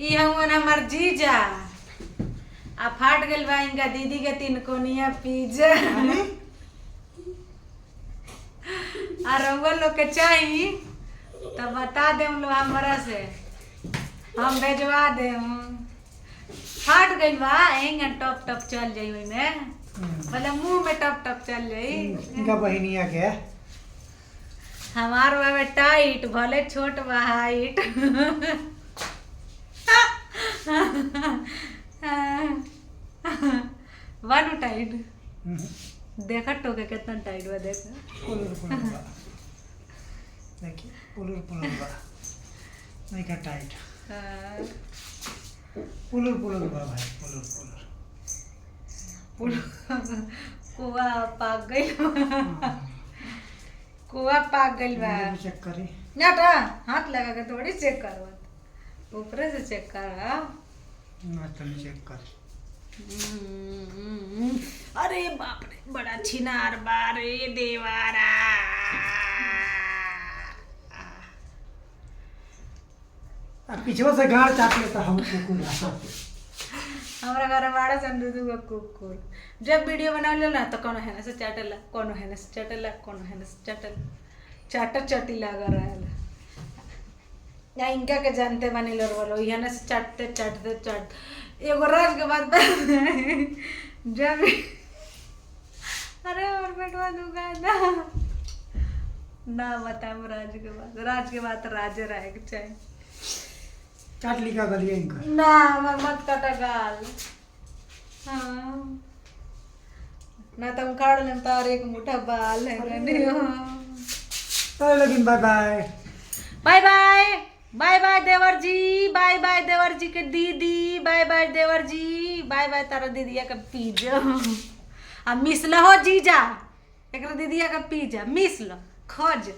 ई हमन हमार जीजा आ फाट गइल बा इनका दीदी के 3 कोनिया पिज्जा आ रउआ लोग के चाही तो बता देम लो हमरा से हम भेजवा देम। फाट गइल बा एंगा टप टप चल जाई ओइ में मतलब मुंह में टप टप चल जाई। इनका बहिनिया के हमार बाबे टाइट भले छोट बा हाइट वन टाइट देखा टोके कितना टाइट बा देखा पुलुर पुलुर बा देखिए पुलुर पुलुर बा नहीं का टाइट पुलुर पुलुर बा भाई पुलुर पुलुर कुआ पाक गइल कुआ पाक गइल बा। चेक करी नाटा हाथ लगा के थोड़ी चेक करवा ऊपर से चेक करा ना तुम चेक कर। अरे बाप रे बड़ा छिनार बारे देवारा। अब पीछे से गाड़ चाट लेता हम कुकुर हमारा घर बड़ा संदूदू का कुकुर जब वीडियो बना ना तो कोनो है ना से चाटेला कोनो है ना से चाटेला कोनो है ना से चाटेला चाटा चटी लगा रहल या इनका के जानते बनी लोग बोलो यहाँ से चाटते चाटते चाट एगो राज के बाद जब अरे और बेटवा दूंगा ना बताओ राज के बाद राजे रहे के चाहिए चाट लिखा गलिए इनका ना मत काटा गाल हाँ ना तुम काट लें तार एक मुठा बाल है तो लेकिन bye bye bye bye bye bye देवर जी बाय बाय देवर जी के दीदी बाय बाय देवर जी बाय बाय तारा दीदिया का पिज्जा आ मिस लो हो जीजा एक दीदिया का पिज्जा मिस लो खोज